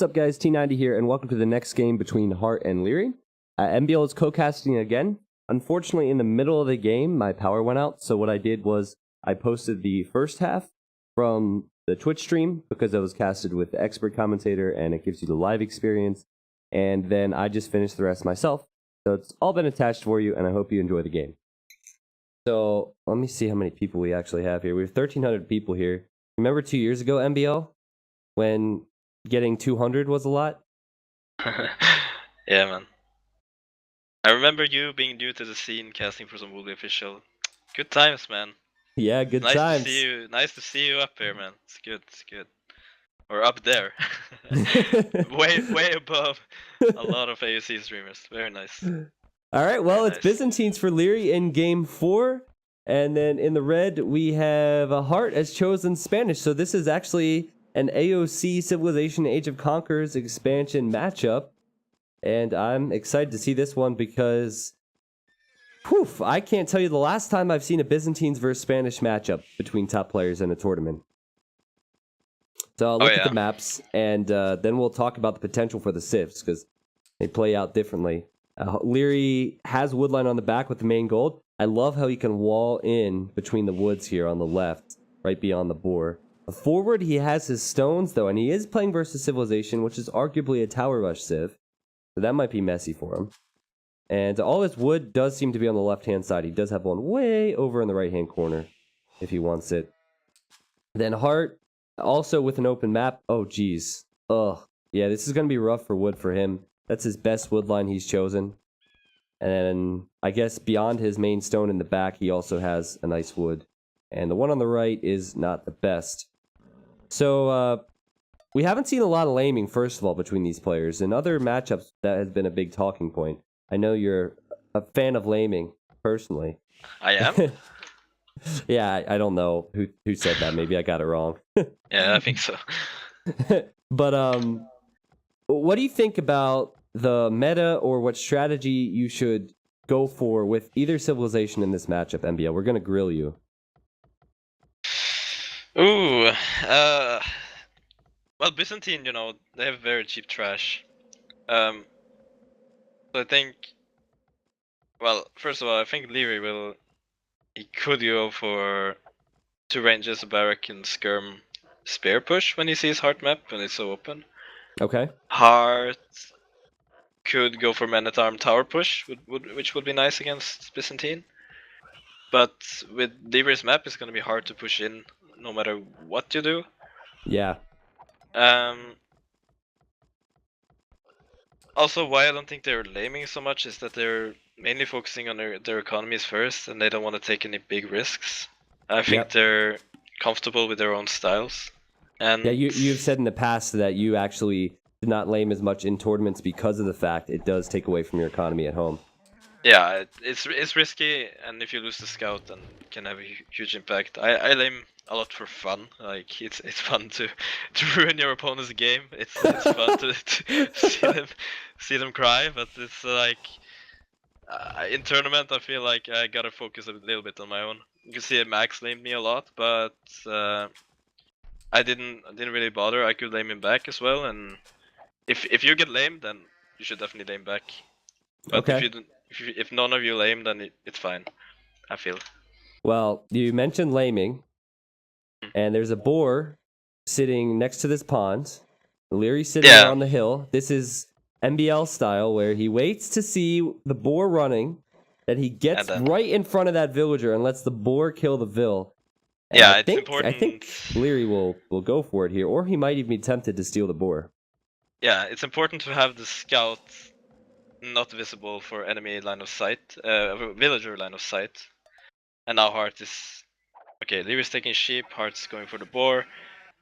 What's up, guys? T90 here, and welcome to the next game between Hearttt and Liereyy. MBL is co-casting again. Unfortunately, in the middle of the game, my power went out, so what I did was I posted the first half from the Twitch stream because it was casted with the expert commentator, and it gives you the live experience, and then I just finished the rest myself. So it's all been attached for you, and I hope you enjoy the game. So let me see how many people we actually have here. We have 1,300 people here. Remember 2 years ago, MBL, when getting 200 was a lot? Yeah, man. I remember you being new to the scene, casting for some Woolly Official. Good times, man. Yeah, good nice times. To see you. Nice to see you up here, man. It's good. It's good. Or up there. way above a lot of AOC streamers. Very nice. All right, well, Very it's nice. Byzantines for Liereyy in game 4. And then in the red, we have Hearttt as chosen Spanish. So this is actually an AOC Civilization Age of Conquerors expansion matchup. And I'm excited to see this one because, I can't tell you the last time I've seen a Byzantines versus Spanish matchup between top players in a tournament. So I'll look at the maps, and then we'll talk about the potential for the Civs, because they play out differently. Liereyy has Woodline on the back with the main gold. I love how he can wall in between the woods here on the left, right beyond the boar. Forward, he has his stones, though, and he is playing versus Civilization, which is arguably a tower rush civ. So that might be messy for him. And all his wood does seem to be on the left-hand side. He does have one way over in the right-hand corner, if he wants it. Then Hearttt, also with an open map. Oh, geez. Ugh. Yeah, this is going to be rough for wood for him. That's his best wood line he's chosen. And I guess beyond his main stone in the back, he also has a nice wood. And the one on the right is not the best. So, we haven't seen a lot of laming, first of all, between these players. In other matchups, that has been a big talking point. I know you're a fan of laming, personally. I am? Yeah, I don't know who said that. Maybe I got it wrong. Yeah, I think so. But, what do you think about the meta or what strategy you should go for with either civilization in this matchup, MBL? We're going to grill you. Ooh, well, Byzantine, you know, they have very cheap trash. So I think, well, first of all, I think Liereyy he could go for 2 ranges, a barrack, and skirm spear push when he sees Hearttt map, when it's so open. Okay. Hearttt could go for men-at-arm tower push, which would be nice against Byzantine. But with Liereyy's map, it's going to be hard to push in no matter what you do. Yeah. Also, why I don't think they're laming so much is that they're mainly focusing on their economies first, and they don't want to take any big risks. I think they're comfortable with their own styles. And yeah, you've said in the past that you actually did not lame as much in tournaments because of the fact it does take away from your economy at home. Yeah, it's risky, and if you lose the scout, then it can have a huge impact. I lame a lot for fun. Like it's fun to ruin your opponent's game. It's fun to see them cry, but it's like in tournament I feel like I gotta focus a little bit on my own. You can see Max lamed me a lot, but I didn't really bother. I could lame him back as well, and if you get lamed, then you should definitely lame back. But if none of you lame, then it's fine, I feel. Well, you mentioned laming, and there's a boar sitting next to this pond. Liereyy sitting on the hill. This is MBL style, where he waits to see the boar running, then he gets right in front of that villager and lets the boar kill the vill. And yeah, it's important. I think Liereyy will go for it here, or he might even be tempted to steal the boar. Yeah, it's important to have the scout not visible for enemy line of sight, villager line of sight. And now Hearttt is okay. Lierey's taking sheep, Heartt's going for the boar,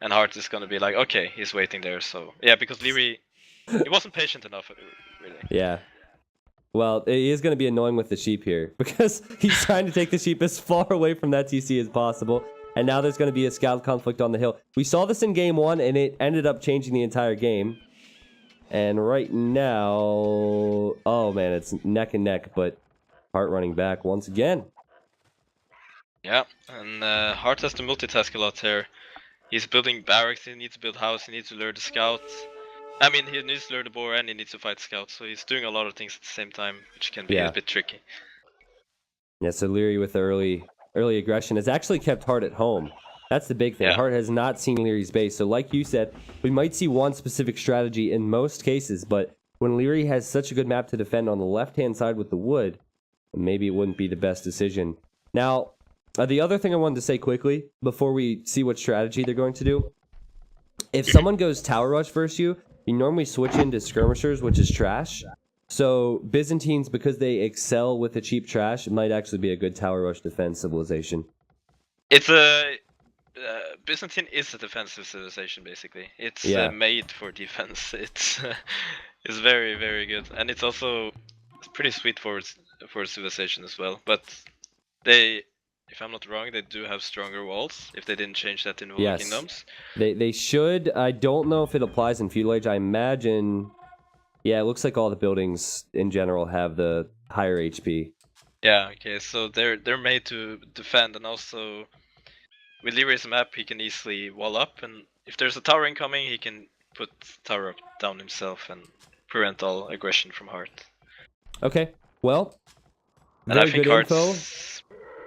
and Hearttt is gonna be like, okay, he's waiting there. So yeah, because Liereyy, he wasn't patient enough, really. Yeah. Well, it is going to be annoying with the sheep here because he's trying to take the sheep as far away from that TC as possible. And now there's going to be a scout conflict on the hill. We saw this in game 1, and it ended up changing the entire game. And right now, oh man, it's neck and neck, but Hearttt running back once again. Yeah, and Hearttt has to multitask a lot here. He's building barracks, he needs to build house, he needs to lure the scout. I mean, he needs to lure the boar and he needs to fight scouts, so he's doing a lot of things at the same time, which can be Yeah. a bit tricky. Yeah, so Liereyy with the early aggression has actually kept Hearttt at home. That's the big thing. Yeah. Hearttt has not seen Lierey's base. So like you said, we might see one specific strategy in most cases, but when Liereyy has such a good map to defend on the left-hand side with the wood, maybe it wouldn't be the best decision. Now, the other thing I wanted to say quickly before we see what strategy they're going to do, if someone goes tower rush versus you normally switch into skirmishers, which is trash. So Byzantines, because they excel with the cheap trash, it might actually be a good tower rush defense civilization. It's a Byzantine is a defensive civilization basically. It's made for defense. It's it's very very good, and it's also pretty sweet for a civilization as well. But they, if I'm not wrong, they do have stronger walls. If they didn't change that in Volar Kingdoms, they should. I don't know if it applies in Feudal Age. I imagine. Yeah, it looks like all the buildings in general have the higher HP. Yeah, okay, so they're made to defend, and also with Lierey's map he can easily wall up, and if there's a tower incoming he can put tower up down himself and prevent all aggression from Hearttt. Okay, well, and I very think good info.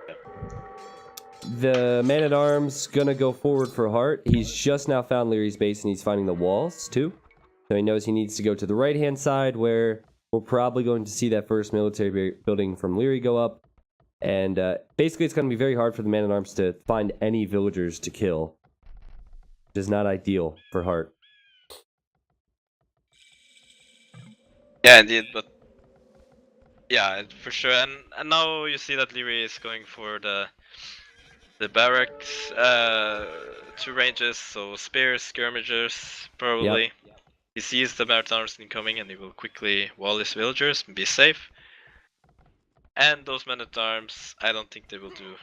Yeah. The man-at-arms gonna go forward for Hearttt. He's just now found Lierey's base and he's finding the walls too. So he knows he needs to go to the right-hand side where we're probably going to see that first military building from Liereyy go up. And basically it's going to be very hard for the man-at-arms to find any villagers to kill. Which is not ideal for Hearttt. Yeah, indeed, but... Yeah, for sure. And now you see that Liereyy is going for the barracks, 2 ranges, so spears, skirmishers, probably. Yep. He sees the man-at-arms incoming and he will quickly wall his villagers and be safe. And those men-at-arms, I don't think they will do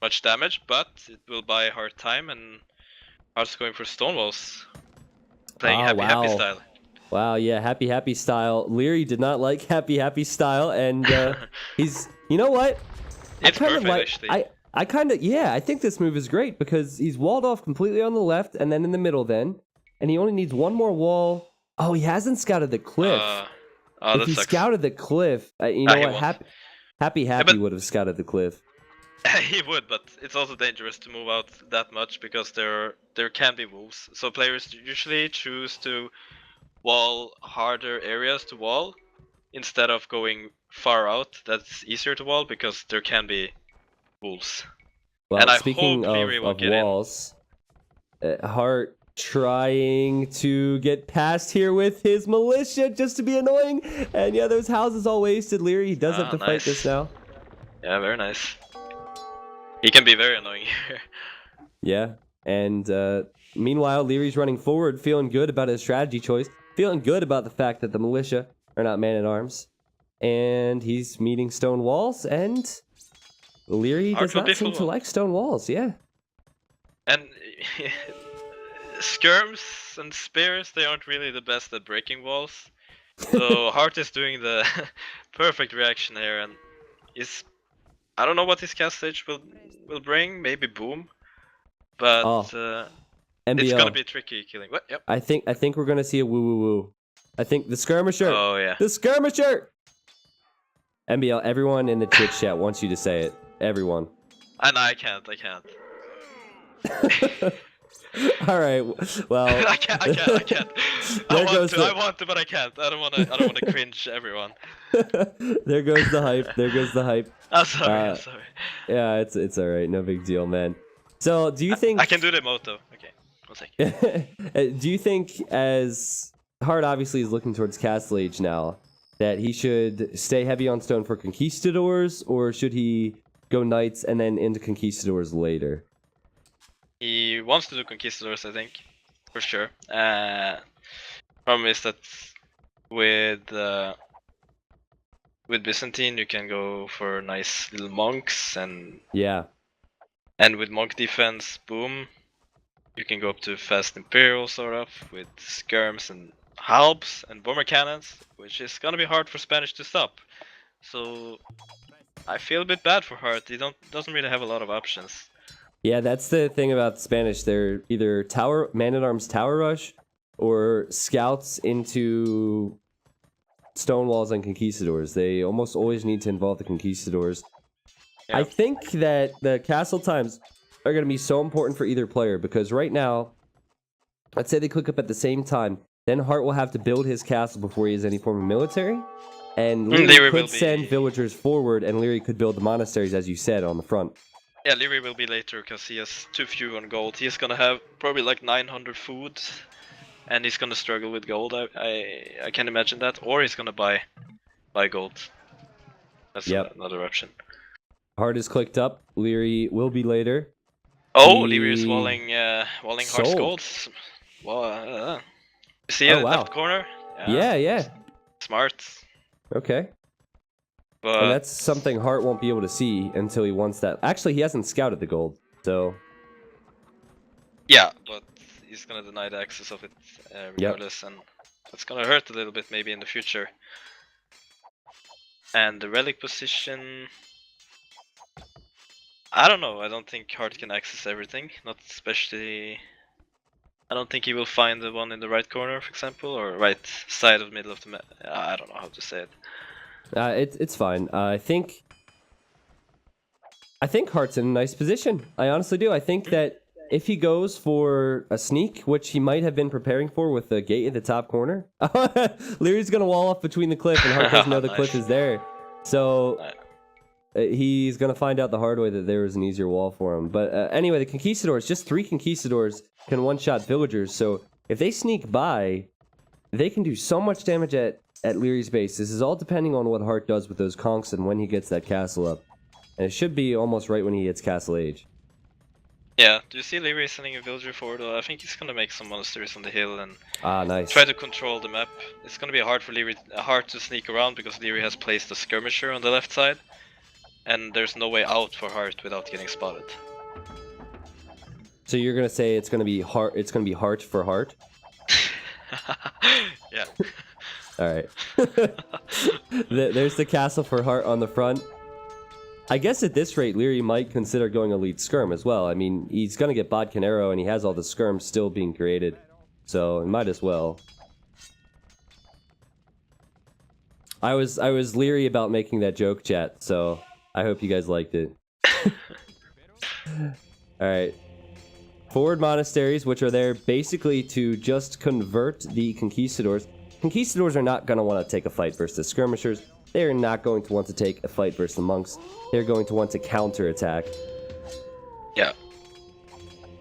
much damage, but it will buy Hearttt time, and Heartt's going for stone walls. Playing happy style. Wow, yeah, happy style. Liereyy did not like happy style, and he's, you know what? It's perfect, actually. I think this move is great because he's walled off completely on the left and then in the middle then. And he only needs one more wall. Oh, he hasn't scouted the cliff. If he scouted the cliff, you know what? Happy would have scouted the cliff. He would, but it's also dangerous to move out that much because there can be wolves. So players usually choose to wall harder areas to wall instead of going far out. That's easier to wall because there can be wolves. Well, and speaking of walls, Hearttt trying to get past here with his militia just to be annoying, and yeah, those houses all wasted. Liereyy, he does have to fight this now. Yeah, very nice. He can be very annoying here. Yeah, and meanwhile, Lierey's running forward, feeling good about his strategy choice, feeling good about the fact that the militia are not man-at-arms, and he's meeting stone walls, and Liereyy does not seem to like stone walls, yeah. And skirms and spears, they aren't really the best at breaking walls. So Hearttt is doing the perfect reaction here, and I don't know what his cast stage will bring, maybe boom. But it's gonna be tricky killing. What? Yep. I think we're gonna see a woo. I think the skirmisher. Oh yeah. The skirmisher. MBL, everyone in the Twitch chat wants you to say it. Everyone. And I can't. All right. Well, I can't. I want to, but I can't. I don't want to cringe everyone. There goes the hype. I'm sorry. Yeah, it's all right. No big deal, man. So, do you think I can do the moto? Okay, 1 second. Do you think, as Hearttt obviously is looking towards Castle Age now, that he should stay heavy on stone for Conquistadors, or should he go Knights and then into Conquistadors later? He wants to do Conquistadors, I think, for sure. Problem is that with Byzantine you can go for nice little monks, and with monk defense, boom, you can go up to fast Imperial sort of with skirms and halbs and bomber cannons, which is gonna be hard for Spanish to stop. So I feel a bit bad for Hearttt. He doesn't really have a lot of options. Yeah, that's the thing about Spanish. They're either man-at-arms tower rush, or scouts into stone walls and conquistadors. They almost always need to involve the conquistadors. Yeah. I think that the castle times are going to be so important for either player because right now, let's say they click up at the same time, then Hearttt will have to build his castle before he has any form of military. And Liereyy could send villagers forward, and Liereyy could build the monasteries, as you said, on the front. Yeah, Liereyy will be later because he has too few on gold. He's gonna have probably like 900 food, and he's gonna struggle with gold. I can imagine that, or he's gonna buy gold. That's another option. Hearttt is clicked up. Liereyy will be later. Oh, Liereyy is walling Heartt's gold. Well, you see it left corner? Yeah. Smart. Okay. But and that's something Hearttt won't be able to see until he wants that. Actually, he hasn't scouted the gold, so... Yeah, but he's gonna deny the access of it regardless, and that's gonna hurt a little bit maybe in the future. And the relic position... I don't know, I don't think Hearttt can access everything, not especially... I don't think he will find the one in the right corner, for example, or right side of the middle of the map. I don't know how to say it. It's fine. I think Heartt's in a nice position. I honestly do. I think that if he goes for a sneak, which he might have been preparing for with the gate at the top corner, Lierey's gonna wall off between the cliff, and Hearttt doesn't know the cliff is there. So he's gonna find out the hard way that there was an easier wall for him. But anyway, the conquistadors, just 3 conquistadors can one-shot villagers. So if they sneak by, they can do so much damage at Lierey's base. This is all depending on what Hearttt does with those conks and when he gets that castle up. And it should be almost right when he hits castle age. Yeah, do you see Liereyy sending a villager forward? I think he's gonna make some monasteries on the hill and nice. Try to control the map. It's gonna be hard for Hearttt to sneak around because Liereyy has placed a skirmisher on the left side. And there's no way out for Hearttt without getting spotted. So you're gonna say it's gonna be Hearttt for Hearttt? Yeah. Alright. There's the castle for Hearttt on the front. I guess at this rate, Liereyy might consider going elite skirm as well. I mean, he's gonna get Bodkin Arrow, and he has all the skirms still being created. So, he might as well. I was leery about making that joke, chat, so I hope you guys liked it. Alright. Forward monasteries, which are there basically to just convert the conquistadors. Conquistadors are not going to want to take a fight versus the skirmishers. They are not going to want to take a fight versus the monks. They're going to want to counterattack. Yeah.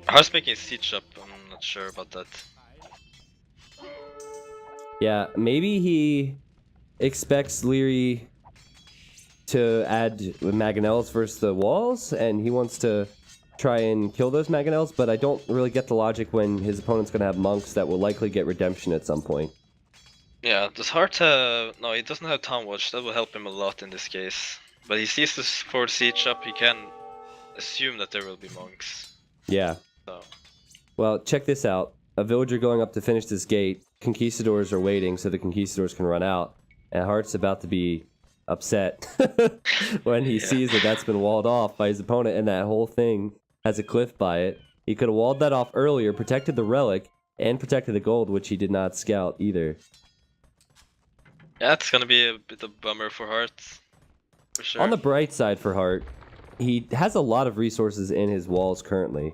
Heartt's making a siege up, I'm not sure about that. Yeah, maybe he expects Liereyy to add mangonels versus the walls, and he wants to try and kill those mangonels, but I don't really get the logic when his opponent's going to have monks that will likely get redemption at some point. Yeah, does Hearttt have... No, he doesn't have Town Watch, that will help him a lot in this case. But he sees this forward siege up, he can assume that there will be monks. Yeah. So. Well, check this out. A villager going up to finish this gate, conquistadors are waiting so the conquistadors can run out, and Heartt's about to be upset when he sees that that's been walled off by his opponent, and that whole thing has a cliff by it. He could have walled that off earlier, protected the relic, and protected the gold, which he did not scout either. Yeah, it's gonna be a bit of a bummer for Hearttt, for sure. On the bright side for Hearttt, he has a lot of resources in his walls currently.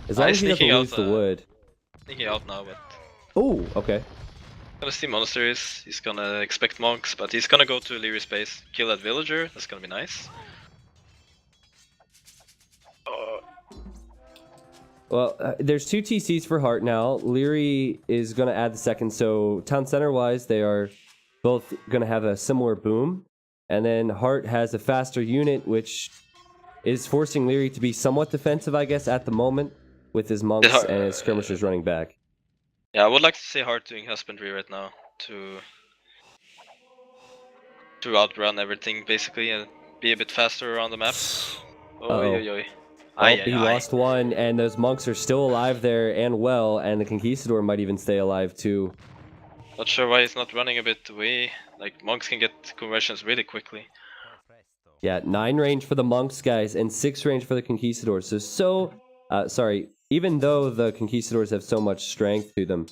As long as he doesn't lose the wood. Sneaking out now, but... Oh, okay. Gonna see monasteries, he's gonna expect monks, but he's gonna go to Lierey's base, kill that villager, that's gonna be nice. Well, there's 2 TCs for Hearttt now. Liereyy is gonna add the second, so town center wise, they are both gonna have a similar boom. And then Hearttt has a faster unit, which is forcing Liereyy to be somewhat defensive, I guess, at the moment, with his monks and his skirmishers running back. Yeah, I would like to see Hearttt doing husbandry right now to outrun everything basically and be a bit faster around the map. He lost one, and those monks are still alive there and well, and the conquistador might even stay alive too. Not sure why he's not running a bit away. Like, monks can get conversions really quickly. Yeah, 9 range for the monks, guys, and 6 range for the conquistadors. Even though the conquistadors have so much strength to them,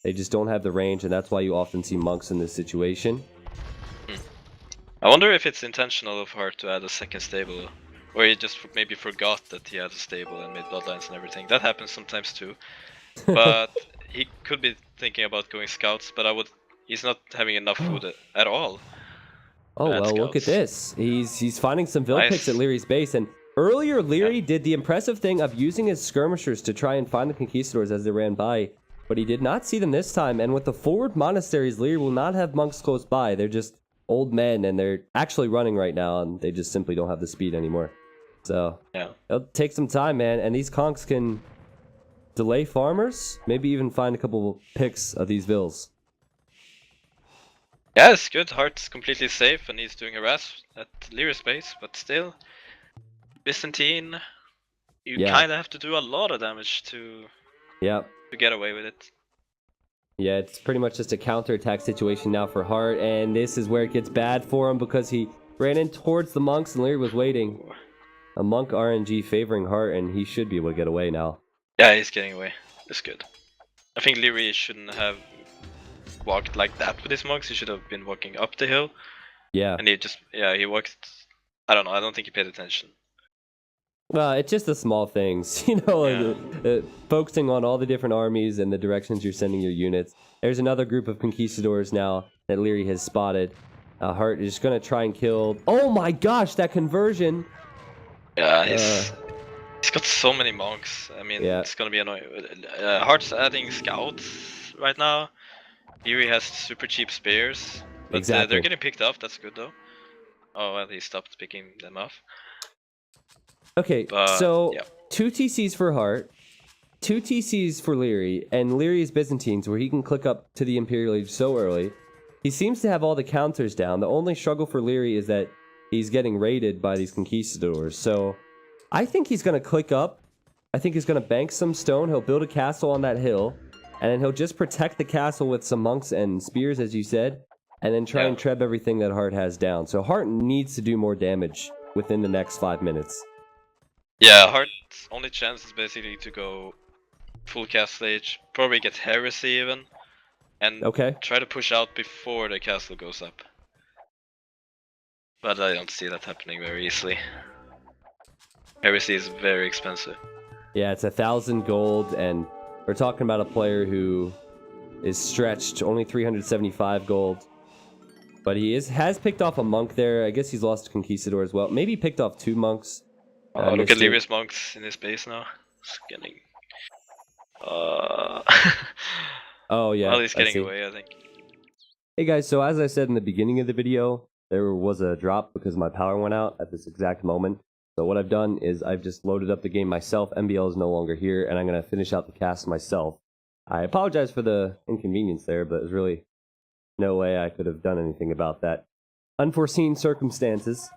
They just don't have the range, and that's why you often see monks in this situation. I wonder if it's intentional of Hearttt to add a second stable, or he just maybe forgot that he had a stable and made bloodlines and everything. That happens sometimes too. But he could be thinking about going scouts, but he's not having enough food at all. Oh well, look at this. He's finding some Vil picks at Lierey's base, and earlier Liereyy did the impressive thing of using his skirmishers to try and find the Conquistadors as they ran by, but he did not see them this time. And with the forward monasteries, Liereyy will not have monks close by. They're just old men, and they're actually running right now, and they just simply don't have the speed anymore. So yeah, it'll take some time, man. And these conks can delay farmers, maybe even find a couple picks of these Vils. Yeah, it's good. Heartt's completely safe, and he's doing harass at Lierey's base, but still, Byzantine, you kind of have to do a lot of damage to get away with it. Yeah, it's pretty much just a counterattack situation now for Hearttt, and this is where it gets bad for him because he ran in towards the monks and Liereyy was waiting. A monk RNG favoring Hearttt, and he should be able to get away now. Yeah, he's getting away. That's good. I think Liereyy shouldn't have walked like that with his monks. He should have been walking up the hill. Yeah. And he walked. I don't know. I don't think he paid attention. Well, it's just the small things, focusing on all the different armies and the directions you're sending your units. There's another group of Conquistadors now that Liereyy has spotted. Hearttt is going to try and kill. Oh my gosh, that conversion! Yeah, he's got so many monks. I mean, it's going to be annoying. Heartt's adding scouts right now. Liereyy has super cheap spears, but they're getting picked off. That's good though. Oh well, he stopped picking them off. Okay, so 2 TCs for Hearttt, 2 TCs for Liereyy, and Lierey's Byzantines, where he can click up to the Imperial Age so early. He seems to have all the counters down. The only struggle for Liereyy is that he's getting raided by these Conquistadors. So I think he's going to click up. I think he's going to bank some stone. He'll build a castle on that hill, and then he'll just protect the castle with some monks and spears, as you said, and then try and treb everything that Hearttt has down. So Hearttt needs to do more damage within the next 5 minutes. Yeah, Heartt's only chance is basically to go full castle age, probably get heresy even, and try to push out before the castle goes up. But I don't see that happening very easily. Heresy is very expensive. Yeah, it's 1,000 gold, and we're talking about a player who is stretched, only 375 gold. But he has picked off a monk there. I guess he's lost a Conquistador as well. Maybe picked off 2 monks. Oh, look at Lierey's monks in his base now. It's getting... oh yeah, well, he's getting away, I think. Hey guys, so as I said in the beginning of the video, there was a drop because my power went out at this exact moment. So what I've done is I've just loaded up the game myself. MBL is no longer here, and I'm going to finish out the cast myself. I apologize for the inconvenience there, but there's really no way I could have done anything about that. Unforeseen circumstances.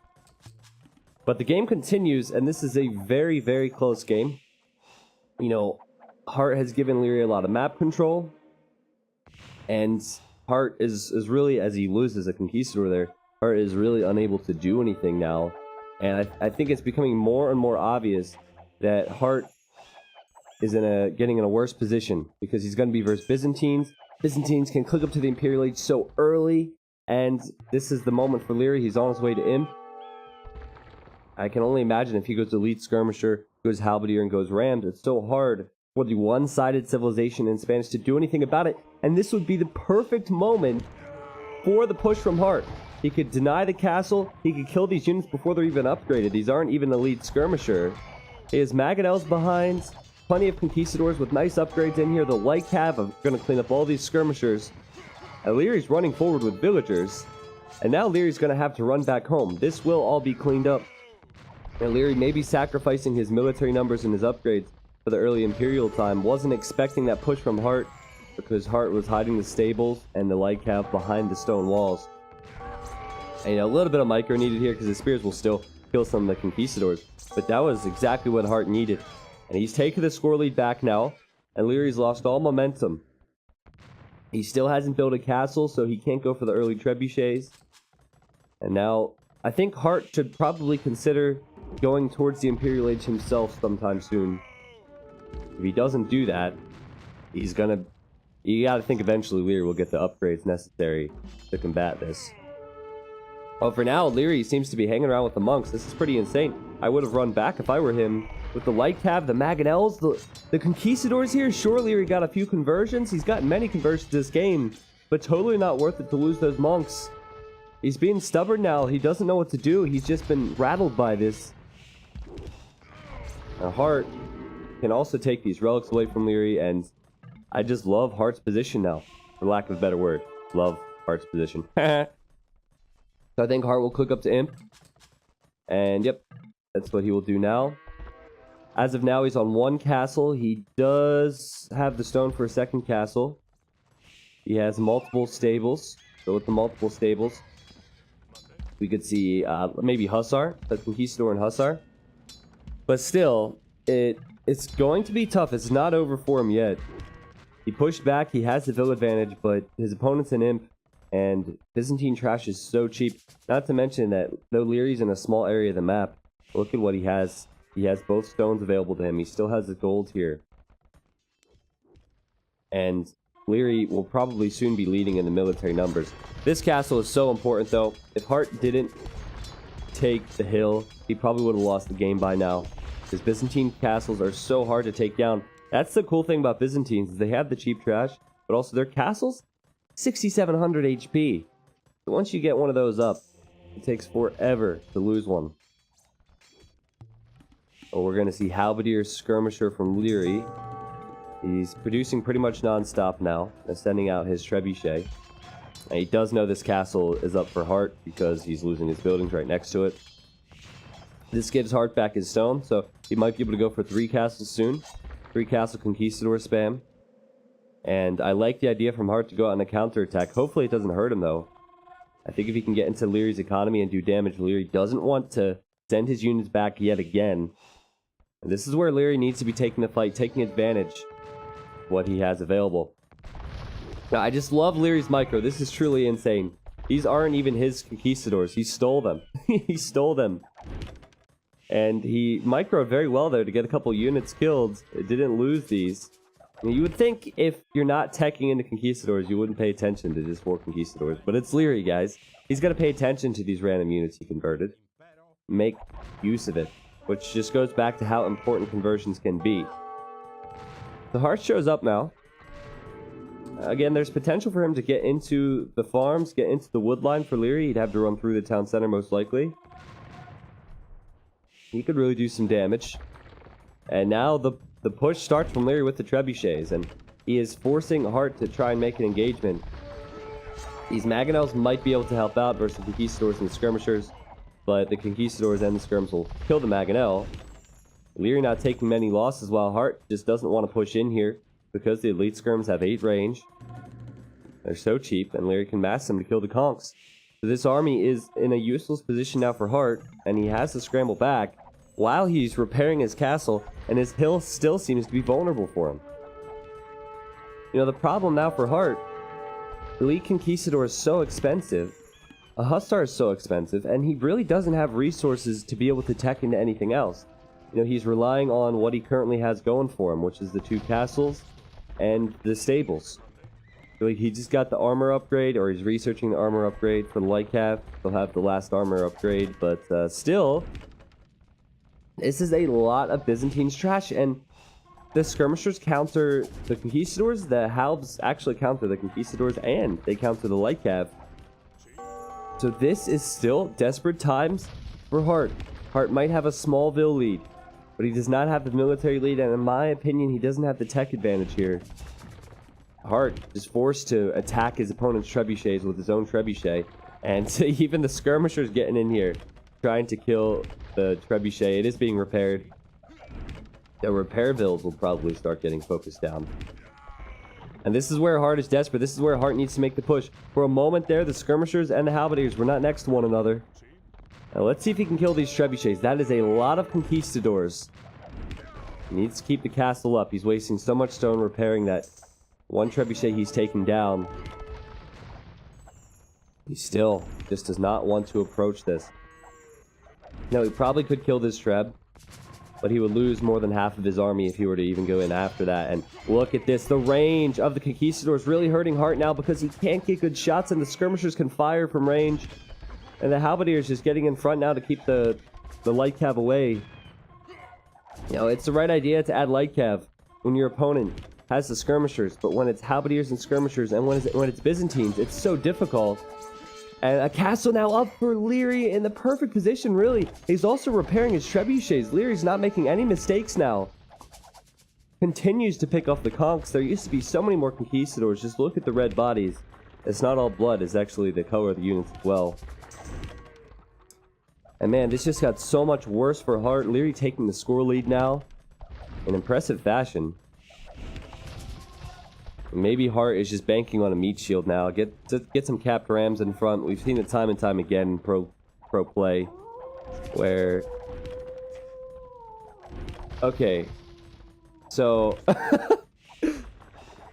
But the game continues, and this is a very, very close game. You know, Hearttt has given Liereyy a lot of map control, and Hearttt is really, as he loses a Conquistador there, Hearttt is really unable to do anything now. And I think it's becoming more and more obvious that Hearttt is getting in a worse position, because he's going to be versus Byzantines. Byzantines can click up to the Imperial Age so early, and this is the moment for Liereyy. He's on his way to Imp. I can only imagine if he goes Elite Skirmisher, goes Halberdier, and goes Rammed, it's so hard for the one-sided civilization in Spanish to do anything about it. And this would be the perfect moment for the push from Hearttt. He could deny the castle, he could kill these units before they're even upgraded. These aren't even Elite Skirmisher. He has Magadels behind, plenty of Conquistadors with nice upgrades in here. The Light Cav are going to clean up all these Skirmishers. And Lierey's running forward with villagers. And now Lierey's going to have to run back home. This will all be cleaned up. And Liereyy may be sacrificing his military numbers and his upgrades for the early Imperial time. Wasn't expecting that push from Hearttt, because Hearttt was hiding the stables and the Light Cav behind the stone walls. And a little bit of micro needed here, because the spears will still kill some of the Conquistadors. But that was exactly what Hearttt needed. And he's taken the score lead back now, and Lierey's lost all momentum. He still hasn't built a castle, so he can't go for the early trebuchets. And now, I think Hearttt should probably consider going towards the Imperial Age himself sometime soon. If he doesn't do that, he's gonna You gotta think eventually Liereyy will get the upgrades necessary to combat this. Well, for now, Liereyy seems to be hanging around with the monks. This is pretty insane. I would have run back if I were him. With the light cav, the Mangonels, the Conquistadors here. Sure, Liereyy got a few conversions. He's gotten many conversions this game, but totally not worth it to lose those monks. He's being stubborn now. He doesn't know what to do. He's just been rattled by this. Now, Hearttt can also take these relics away from Liereyy, and I just love Heartt's position now, for lack of a better word. Love Heartt's position. So I think Hearttt will click up to Imp. And yep, that's what he will do now. As of now, he's on one castle. He does have the stone for a second castle. He has multiple stables. So with the multiple stables, we could see maybe Hussar, the Conquistador and Hussar. But still, it's going to be tough. It's not over for him yet. He pushed back. He has the Vil advantage, but his opponent's an Imp. And Byzantine trash is so cheap. Not to mention that though Lierey's in a small area of the map, look at what he has. He has both stones available to him. He still has the gold here. And Liereyy will probably soon be leading in the military numbers. This castle is so important though. If Hearttt didn't take the hill, he probably would have lost the game by now. Because Byzantine castles are so hard to take down. That's the cool thing about Byzantines, is they have the cheap trash, but also their castles, 6,700 HP. So once you get one of those up, it takes forever to lose one. Oh, we're going to see Halberdier Skirmisher from Liereyy. He's producing pretty much non-stop now, and sending out his Trebuchet. And he does know this castle is up for Hearttt because he's losing his buildings right next to it. This gives Hearttt back his stone, so he might be able to go for 3 castles soon. 3 castle Conquistador spam. And I like the idea from Hearttt to go out on a counterattack. Hopefully it doesn't hurt him though. I think if he can get into Lierey's economy and do damage, Liereyy doesn't want to send his units back yet again. And this is where Liereyy needs to be taking the fight, taking advantage of what he has available. Now, I just love Lierey's micro. This is truly insane. These aren't even his Conquistadors. He stole them. He stole them. And he microed very well there to get a couple units killed. It didn't lose these. I mean, you would think if you're not teching into Conquistadors, you wouldn't pay attention to just 4 Conquistadors. But it's Liereyy, guys. He's got to pay attention to these random units he converted. Make use of it. Which just goes back to how important conversions can be. The Hearttt shows up now. Again, there's potential for him to get into the farms, get into the wood line for Liereyy. He'd have to run through the town center most likely. He could really do some damage. And now the push starts from Liereyy with the trebuchets, and he is forcing Hearttt to try and make an engagement. These Mangonels might be able to help out versus the Conquistadors and the Skirmishers, but the Conquistadors and the Skirms will kill the Mangonel. Liereyy not taking many losses, while Hearttt just doesn't want to push in here because the Elite Skirms have 8 range. They're so cheap, and Liereyy can mass them to kill the Conks. So this army is in a useless position now for Hearttt, and he has to scramble back while he's repairing his castle, and his hill still seems to be vulnerable for him. You know, the problem now for Hearttt, Elite Conquistador is so expensive, a Hussar is so expensive, and he really doesn't have resources to be able to tech into anything else. You know, he's relying on what he currently has going for him, which is the 2 castles and the stables. So he just got the armor upgrade, or he's researching the armor upgrade for the light cav. He'll have the last armor upgrade, but still, this is a lot of Byzantine's trash, and the Skirmishers counter the Conquistadors, the Halbs actually counter the Conquistadors, and they counter the light cav. So this is still desperate times for Hearttt. Hearttt might have a small Vil lead, but he does not have the military lead, and in my opinion, he doesn't have the tech advantage here. Hearttt is forced to attack his opponent's trebuchets with his own trebuchet, and even the Skirmishers getting in here, trying to kill the trebuchet. It is being repaired. The repair Vils will probably start getting focused down. And this is where Hearttt is desperate. This is where Hearttt needs to make the push. For a moment there, the Skirmishers and the Halberdiers were not next to one another. Now let's see if he can kill these trebuchets. That is a lot of Conquistadors. He needs to keep the castle up. He's wasting so much stone repairing that one trebuchet he's taking down. He still just does not want to approach this. Now, he probably could kill this treb, but he would lose more than half of his army if he were to even go in after that. And look at this. The range of the Conquistadors really hurting Hearttt now because he can't get good shots, and the skirmishers can fire from range. And the halberdiers just getting in front now to keep the light cav away. You know, it's the right idea to add light cav when your opponent has the skirmishers, but when it's halberdiers and skirmishers and when it's Byzantines, it's so difficult. And a castle now up for Liereyy in the perfect position, really. He's also repairing his trebuchets. Lierey's not making any mistakes now. Continues to pick off the conks. There used to be so many more conquistadors. Just look at the red bodies. It's not all blood. It's actually the color of the units as well. And man, this just got so much worse for Hearttt. Liereyy taking the score lead now in impressive fashion. Maybe Hearttt is just banking on a meat shield now. Get some capped rams in front. We've seen it time and time again in pro play, where... Okay, so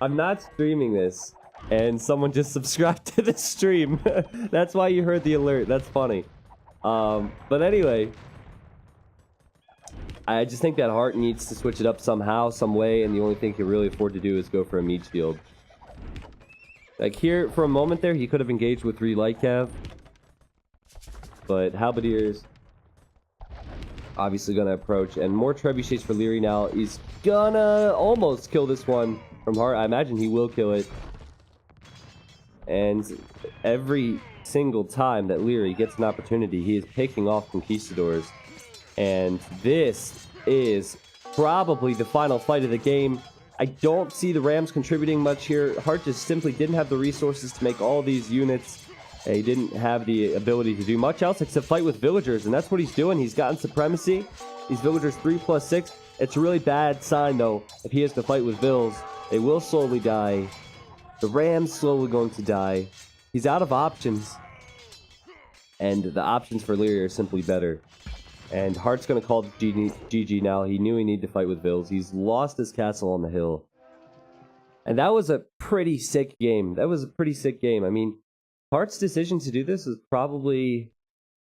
I'm not streaming this, and someone just subscribed to the stream. That's why you heard the alert. That's funny. But anyway, I just think that Hearttt needs to switch it up somehow, some way, and the only thing he can really afford to do is go for a meat shield. Like here, for a moment there, he could have engaged with 3 light cav, but halberdiers obviously gonna approach, and more trebuchets for Liereyy now. He's gonna almost kill this one from Hearttt. I imagine he will kill it. And every single time that Liereyy gets an opportunity, he is picking off conquistadors. And this is probably the final fight of the game. I don't see the Rams contributing much here. Hearttt just simply didn't have the resources to make all these units. He didn't have the ability to do much else except fight with villagers, and that's what he's doing. He's gotten supremacy. These villagers 3+6. It's a really bad sign, though, if he has to fight with vills. They will slowly die. The Rams slowly going to die. He's out of options. And the options for Liereyy are simply better. And Heartt's going to call GG now. He knew he needed to fight with vills. He's lost his castle on the hill. And that was a pretty sick game. That was a pretty sick game. I mean, Heartt's decision to do this is probably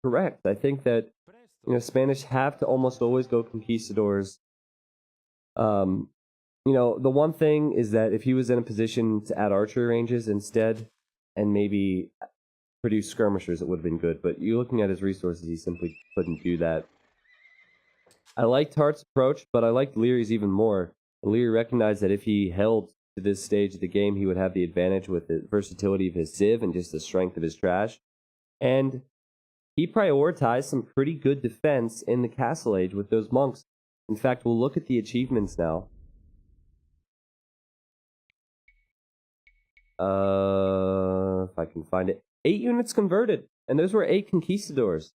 correct. I think that, you know, Spanish have to almost always go conquistadors. You know, the one thing is that if he was in a position to add archery ranges instead, and maybe produce skirmishers, it would have been good. But you looking at his resources, he simply couldn't do that. I liked Heartt's approach, but I liked Lierey's even more. Liereyy recognized that if he held to this stage of the game, he would have the advantage with the versatility of his civ and just the strength of his trash. And he prioritized some pretty good defense in the Castle Age with those monks. In fact, we'll look at the achievements now. If I can find it. 8 units converted, and those were 8 conquistadors.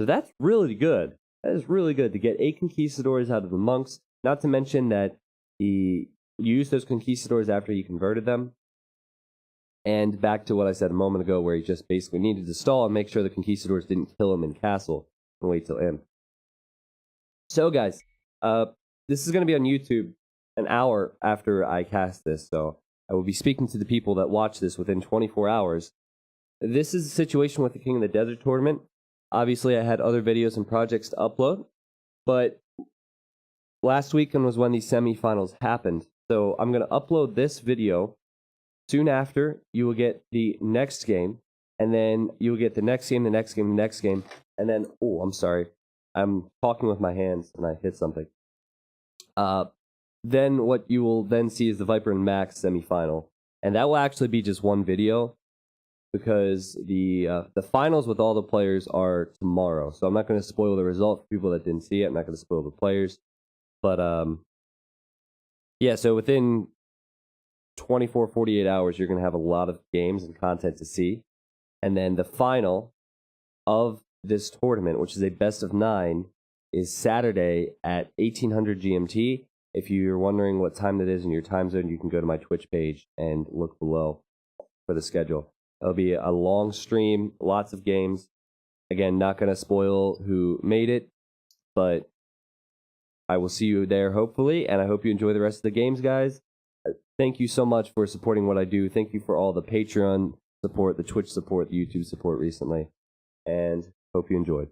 So that's really good. That is really good to get 8 conquistadors out of the monks. Not to mention that he used those conquistadors after he converted them. And back to what I said a moment ago, where he just basically needed to stall and make sure the conquistadors didn't kill him in castle and wait till imp. So guys, this is going to be on YouTube an hour after I cast this, so I will be speaking to the people that watch this within 24 hours. This is the situation with the King of the Desert tournament. Obviously, I had other videos and projects to upload, but last weekend was when these semifinals happened. So I'm going to upload this video. Soon after, you will get the next game, and then you will get the next game, the next game, the next game, and then, oh, I'm sorry. I'm talking with my hands, and I hit something. Then what you will then see is the Viper and Max semifinal, and that will actually be just one video, because the finals with all the players are tomorrow. So I'm not going to spoil the result for people that didn't see it. I'm not going to spoil the players, but yeah. So within 24, 48 hours, you're going to have a lot of games and content to see, and then the final of this tournament, which is a best of 9, is Saturday at 1800 GMT. If you're wondering what time that is in your time zone, you can go to my Twitch page and look below for the schedule. It'll be a long stream, lots of games. Again, not going to spoil who made it, but I will see you there hopefully, and I hope you enjoy the rest of the games, guys. Thank you so much for supporting what I do. Thank you for all the Patreon support, the Twitch support, the YouTube support recently, and hope you enjoyed.